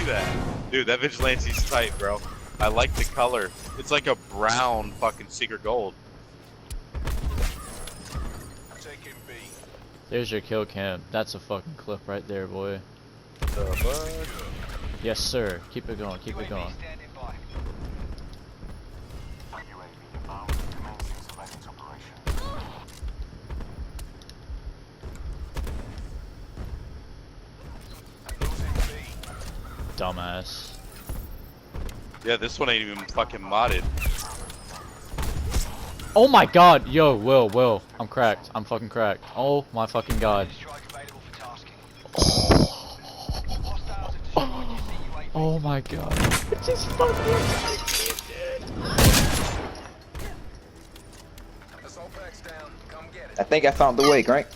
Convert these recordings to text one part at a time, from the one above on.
that. Dude, that Vigilante's tight, bro. I like the color. It's like a brown fucking secret gold. There's your kill cam. That's a fucking clip right there, boy. The fuck? Yes, sir. Keep it going. Keep it going. Dumbass. Yeah, this one ain't even fucking modded. Oh my god! Yo, Will. I'm cracked. I'm fucking cracked. Oh my fucking god. Oh my god. It just fucking I think I found the way, Crank.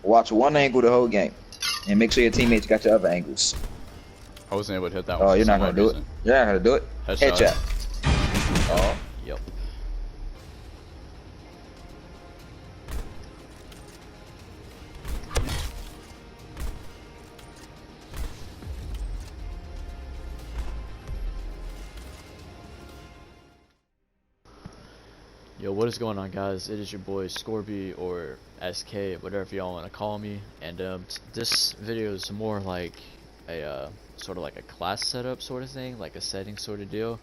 Watch one angle the whole game. And make sure your teammates got your other angles. I wasn't able to hit that one. Oh, you're not gonna do it? You're not gonna do it? Headshot. Oh. Yep. Yo, what is going on, guys? It is your boy Scorby or SK, whatever y'all want to call me. And this video is more like a sort of like a class setup sort of thing, like a setting sort of deal.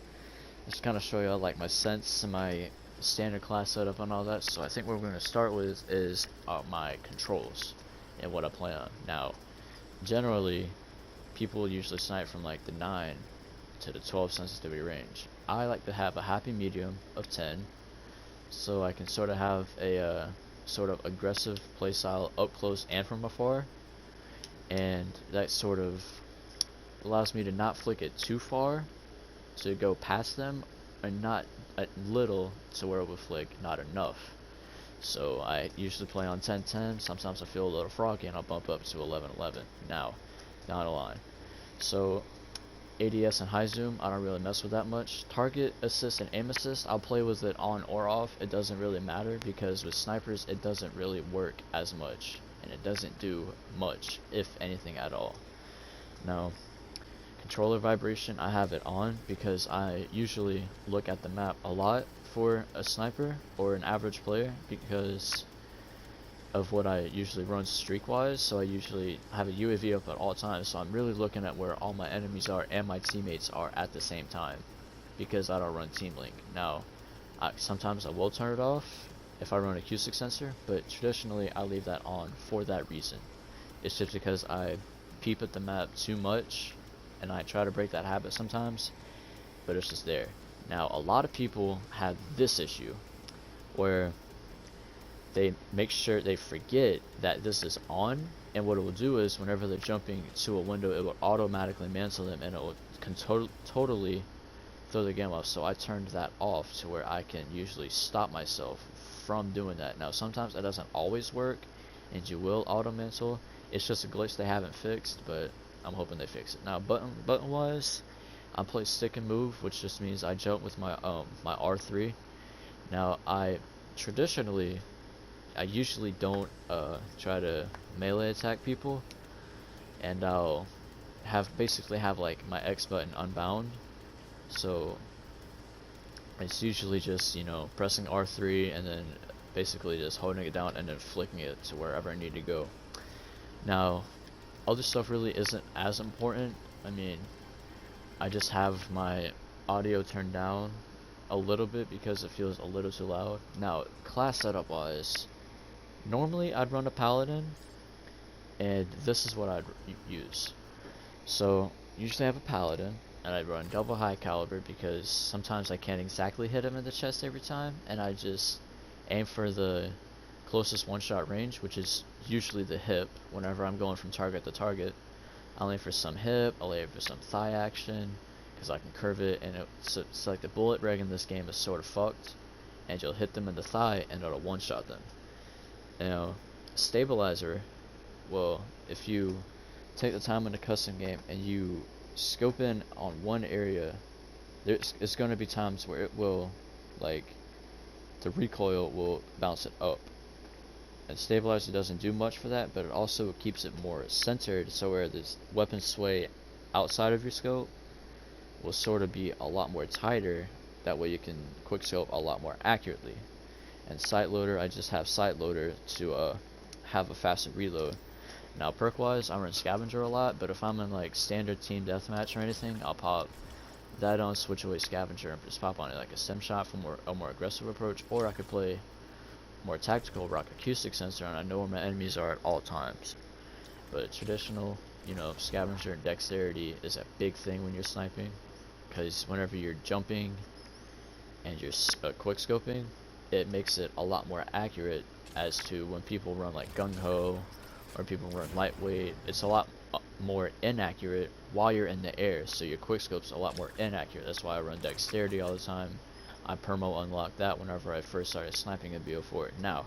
Just kind of show y'all like my sense and my standard class setup and all that. So I think what we're going to start with is my controls and what I play on. Now, generally, people usually snipe from like the 9 to the 12 sensitivity range. I like to have a happy medium of 10. So I can sort of have a sort of aggressive playstyle up close and from afar, and that sort of allows me to not flick it too far to go past them, and not a little to where it would flick not enough. So I usually play on 10-10. Sometimes I feel a little froggy and I'll bump up to 11-11. Now, down the line. So ADS and high zoom, I don't really mess with that much. Target assist and aim assist, I'll play with it on or off. It doesn't really matter, because with snipers it doesn't really work as much, and it doesn't do much, if anything at all. Now, controller vibration, I have it on because I usually look at the map a lot for a sniper or an average player, because of what I usually run streak wise. So I usually have a UAV up at all times, so I'm really looking at where all my enemies are and my teammates are at the same time, because I don't run team link. Now sometimes I will turn it off if I run a acoustic sensor, but traditionally I leave that on for that reason. It's just because I peep at the map too much and I try to break that habit sometimes, but it's just there. Now, a lot of people have this issue where they make sure they forget that this is on, and what it will do is whenever they're jumping to a window, it will automatically mantle them, and it will totally throw the game off. So I turned that off to where I can usually stop myself from doing that. Now, sometimes it doesn't always work and you will auto mantle. It's just a glitch they haven't fixed, but I'm hoping they fix it. Now, button wise, I play stick and move, which just means I jump with my my R3. Now, I usually don't try to melee attack people, and I'll basically have like my X button unbound. So it's usually just, you know, pressing R3 and then basically just holding it down and then flicking it to wherever I need to go. Now, other stuff really isn't as important. I mean, I just have my audio turned down a little bit because it feels a little too loud. Now, class setup wise, normally I'd run a paladin, and this is what I'd use. So usually I have a paladin, and I'd run double high caliber because sometimes I can't exactly hit him in the chest every time, and I just aim for the closest one-shot range, which is usually the hip. Whenever I'm going from target to target, I'll aim for some hip, I'll aim for some thigh action, because I can curve it, and it's like the bullet reg in this game is sort of fucked, and you'll hit them in the thigh and it'll one-shot them. You know, stabilizer, well, if you take the time in the custom game and you scope in on one area, it's going to be times where it will, like, the recoil will bounce it up. And stabilizer doesn't do much for that, but it also keeps it more centered, so where this weapon sway outside of your scope will sort of be a lot more tighter. That way you can quick scope a lot more accurately. And sight loader, I just have sight loader to have a faster reload. Now perk wise, I run scavenger a lot, but if I'm in like standard team deathmatch or anything, I'll pop that on, switch away scavenger, and just pop on it like a stem shot for a more aggressive approach, or I could play more tactical, rock acoustic sensor, and I know where my enemies are at all times. But traditional, you know, scavenger and dexterity is a big thing when you're sniping, because whenever you're jumping and you're quick scoping, it makes it a lot more accurate. As to when people run like gung-ho or people run lightweight, it's a lot more inaccurate while you're in the air, so your quick scope's a lot more inaccurate. That's why I run dexterity all the time. I permo unlock that whenever I first started sniping in BO4. Now,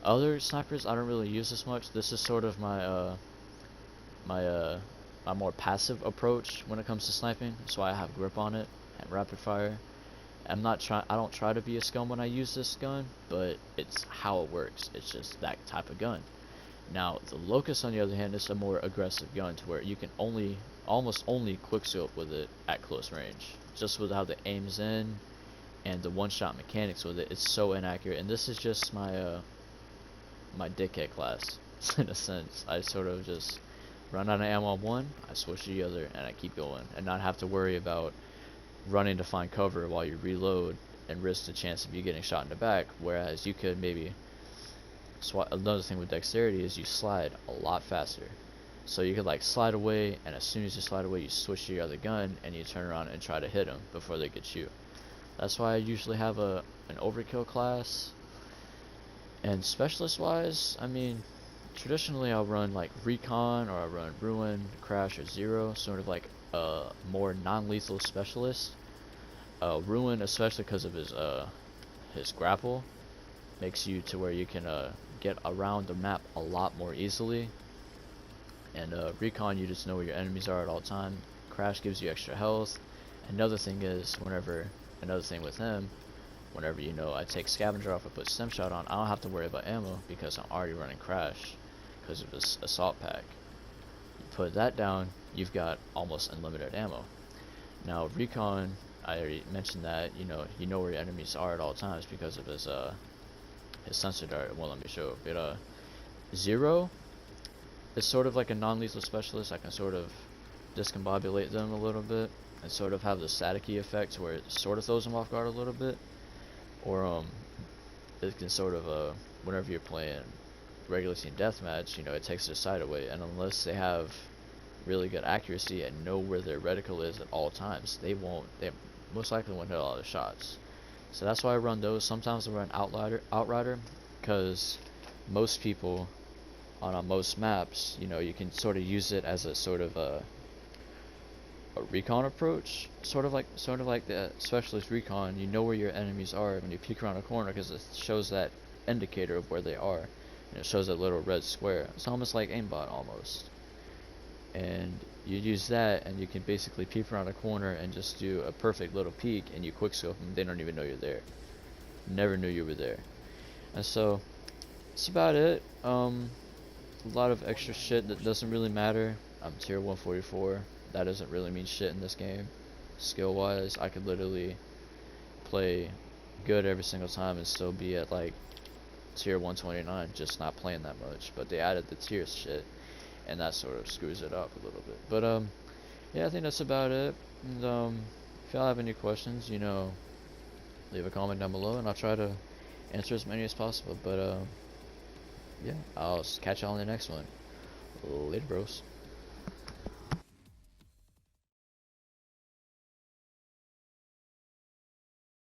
other snipers I don't really use this much. This is sort of my my more passive approach when it comes to sniping. That's why I have grip on it and rapid fire. I don't try to be a scum when I use this gun, but it's how it works. It's just that type of gun. Now, the Locust, on the other hand, is a more aggressive gun, to where you can almost only quickscope with it at close range. Just with how the aim's in and the one-shot mechanics with it, it's so inaccurate. And this is just my my dickhead class, in a sense. I sort of just run out of ammo on one, I switch to the other, and I keep going, and not have to worry about running to find cover while you reload and risk the chance of you getting shot in the back. Whereas you could maybe another thing with dexterity is you slide a lot faster, so you could like slide away, and as soon as you slide away you switch to your other gun and you turn around and try to hit them before they get you. That's why I usually have an overkill class. And specialist wise, I mean, traditionally I'll run like recon, or I'll run ruin, crash, or zero, sort of like a more non-lethal specialist. Ruin, especially because of his grapple, makes you to where you can get around the map a lot more easily. And recon, you just know where your enemies are at all time. Crash gives you extra health. Another thing with him, whenever you know I take scavenger off and put stem shot on, I don't have to worry about ammo because I'm already running crash because of this assault pack. You put that down, you've got almost unlimited ammo. Now recon, I already mentioned that you know where your enemies are at all times because of his sensor dart. Well, let me show. But zero is sort of like a non-lethal specialist. I can sort of discombobulate them a little bit and sort of have the staticky effect where it sort of throws them off guard a little bit, or it can sort of whenever you're playing regular team deathmatch, it takes their sight away, and unless they have really good accuracy and know where their reticle is at all times, they most likely won't hit a lot of shots. So that's why I run those. Sometimes I run Outrider, because most people on most maps, you can sort of use it as a sort of a recon approach, sort of like the specialist recon. You know where your enemies are when you peek around a corner, because it shows that indicator of where they are, and it shows that little red square. It's almost like aimbot almost. And you use that, and you can basically peek around a corner and just do a perfect little peek, and you quickscope them. They don't even know you're there. Never knew you were there. And so that's about it. A lot of extra shit that doesn't really matter. I'm tier 144. That doesn't really mean shit in this game. Skill wise, I could literally play good every single time and still be at like tier 129, just not playing that much. But they added the tier shit, and that sort of screws it up a little bit. But yeah, I think that's about it. And if y'all have any questions, leave a comment down below, and I'll try to answer as many as possible. But yeah, I'll catch y'all in the next one. Later, bros.